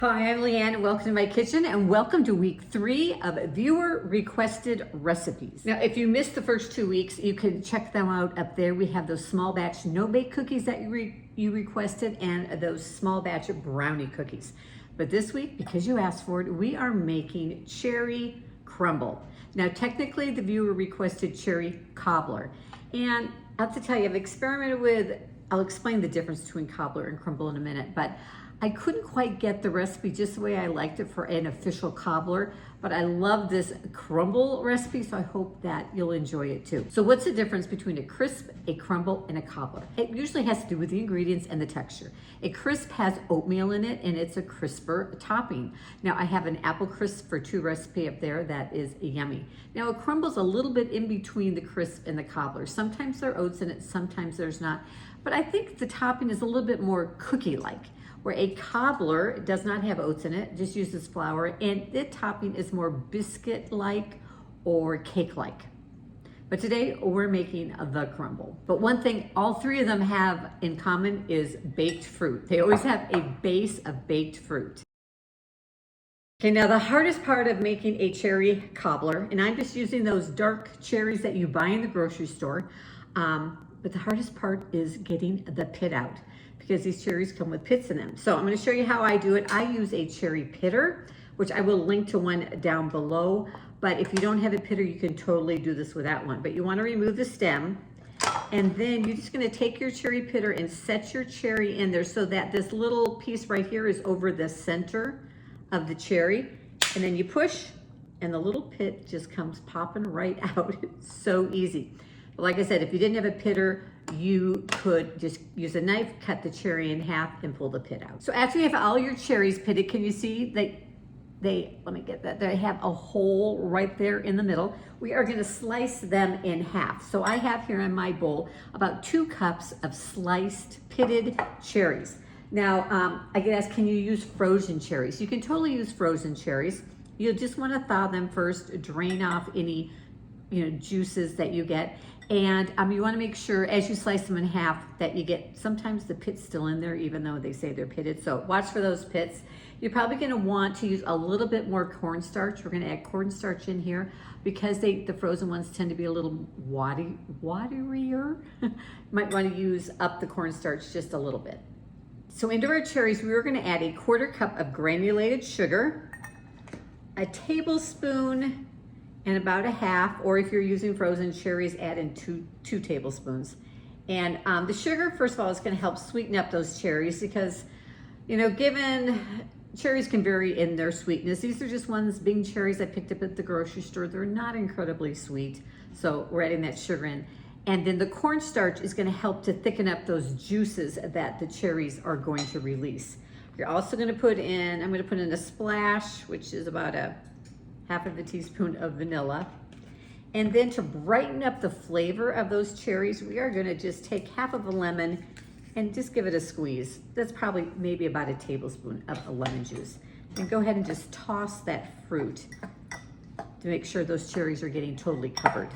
Hi, I'm Leanne. Welcome to my kitchen and welcome to week 3 of viewer requested recipes. Now, if you missed the first 2 weeks, you can check them out up there. We have those small batch no-bake cookies that you requested and those small batch brownie cookies. But this week, because you asked for it, we are making cherry crumble. Now, technically, the viewer requested cherry cobbler. And I have to tell you, I've experimented with, I'll explain the difference between cobbler and crumble in a minute, but I couldn't quite get the recipe just the way I liked it for an official cobbler, but I love this crumble recipe, so I hope that you'll enjoy it too. So what's the difference between a crisp, a crumble, and a cobbler? It usually has to do with the ingredients and the texture. A crisp has oatmeal in it, and it's a crisper topping. Now, I have an apple crisp for 2 recipe up there that is yummy. Now, a crumble's a little bit in between the crisp and the cobbler. Sometimes there are oats in it, sometimes there's not, but I think the topping is a little bit more cookie-like. Where a cobbler does not have oats in it, just uses flour, and the topping is more biscuit-like or cake-like. But today we're making the crumble. But one thing all 3 of them have in common is baked fruit. They always have a base of baked fruit. Okay, now the hardest part of making a cherry cobbler, and I'm just using those dark cherries that you buy in the grocery store, but the hardest part is getting the pit out, because these cherries come with pits in them. So I'm going to show you how I do it. I use a cherry pitter, which I will link to one down below. But if you don't have a pitter, you can totally do this without one. But you want to remove the stem. And then you're just going to take your cherry pitter and set your cherry in there so that this little piece right here is over the center of the cherry. And then you push, and the little pit just comes popping right out. It's so easy. But like I said, if you didn't have a pitter, you could just use a knife, cut the cherry in half, and pull the pit out. So after you have all your cherries pitted, can you see let me get that, they have a hole right there in the middle. We are gonna slice them in half. So I have here in my bowl about 2 cups of sliced pitted cherries. Now, I get asked, can you use frozen cherries? You can totally use frozen cherries. You'll just wanna thaw them first, drain off any juices that you get. And you want to make sure as you slice them in half that you get sometimes the pit's still in there, even though they say they're pitted. So watch for those pits. You're probably going to want to use a little bit more cornstarch. We're going to add cornstarch in here because the frozen ones tend to be a little waterier. Might want to use up the cornstarch just a little bit. So into our cherries, we are going to add a 1/4 cup of granulated sugar, a tablespoon and about a half, or if you're using frozen cherries, add in 2 tablespoons. And the sugar, first of all, is going to help sweeten up those cherries because, given cherries can vary in their sweetness. These are just ones, Bing cherries I picked up at the grocery store. They're not incredibly sweet, so we're adding that sugar in. And then the cornstarch is going to help to thicken up those juices that the cherries are going to release. You're also going to put in, I'm going to put in a splash, which is about a 1/2 teaspoon of vanilla. And then to brighten up the flavor of those cherries, we are going to just take 1/2 of a lemon and just give it a squeeze. That's probably maybe about a tablespoon of lemon juice. And go ahead and just toss that fruit to make sure those cherries are getting totally covered.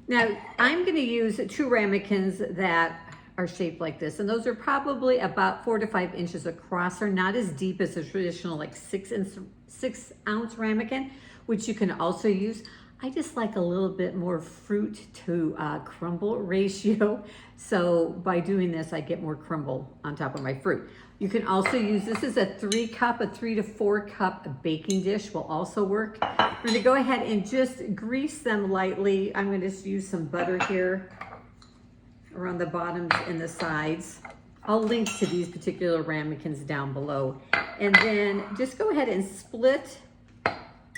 Now, I'm going to use 2 ramekins that are shaped like this, and those are probably about 4 to 5 inches across. They're not as deep as a traditional like 6-ounce ramekin, which you can also use. I just like a little bit more fruit to crumble ratio. So by doing this, I get more crumble on top of my fruit. You can also use, this is a 3 to 4 cup baking dish will also work. We're gonna go ahead and just grease them lightly. I'm gonna just use some butter here around the bottoms and the sides. I'll link to these particular ramekins down below. And then just go ahead and split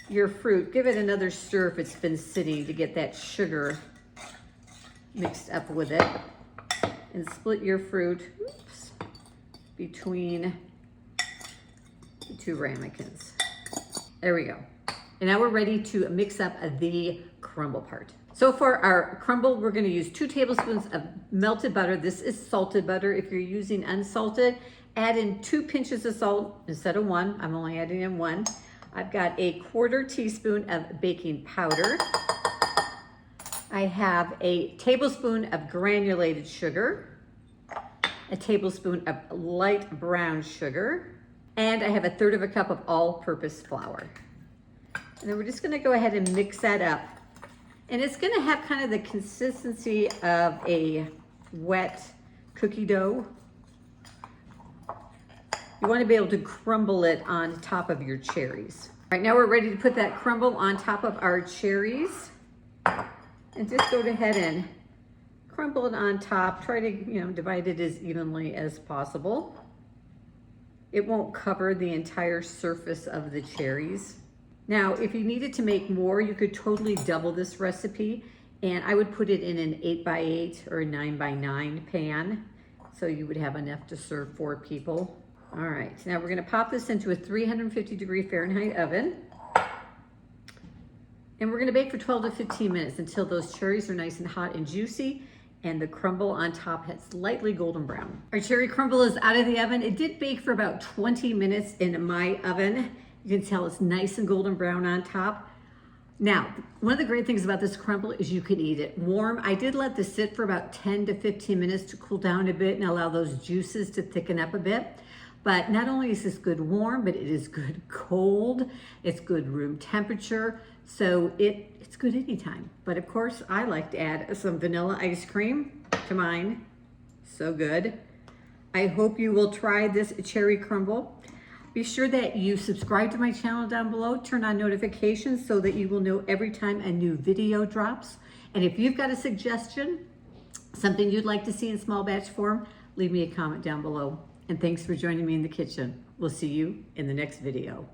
your fruit. Give it another stir if it's been sitting to get that sugar mixed up with it. And split your fruit between the 2 ramekins. There we go. And now we're ready to mix up the crumble part. So for our crumble, we're going to use 2 tablespoons of melted butter. This is salted butter. If you're using unsalted, add in 2 pinches of salt instead of 1. I'm only adding in 1. I've got a 1/4 teaspoon of baking powder. I have a tablespoon of granulated sugar, a tablespoon of light brown sugar, And I have 1/3 cup of all-purpose flour. And then we're just gonna go ahead and mix that up. And it's gonna have kind of the consistency of a wet cookie dough. You wanna be able to crumble it on top of your cherries. All right, now we're ready to put that crumble on top of our cherries. And just go ahead and crumble it on top. Try to, divide it as evenly as possible. It won't cover the entire surface of the cherries. Now, if you needed to make more, you could totally double this recipe, and I would put it in an 8x8 or a 9x9 pan, so you would have enough to serve 4 people. All right, now we're gonna pop this into a 350-degree Fahrenheit oven, and we're gonna bake for 12 to 15 minutes until those cherries are nice and hot and juicy, and the crumble on top has lightly golden brown. Our cherry crumble is out of the oven. It did bake for about 20 minutes in my oven. You can tell it's nice and golden brown on top. Now, one of the great things about this crumble is you can eat it warm. I did let this sit for about 10 to 15 minutes to cool down a bit and allow those juices to thicken up a bit. But not only is this good warm, but it is good cold. It's good room temperature. So it's good anytime. But of course, I like to add some vanilla ice cream to mine. So good. I hope you will try this cherry crumble. Be sure that you subscribe to my channel down below, turn on notifications so that you will know every time a new video drops. And if you've got a suggestion, something you'd like to see in small batch form, leave me a comment down below. And thanks for joining me in the kitchen. We'll see you in the next video.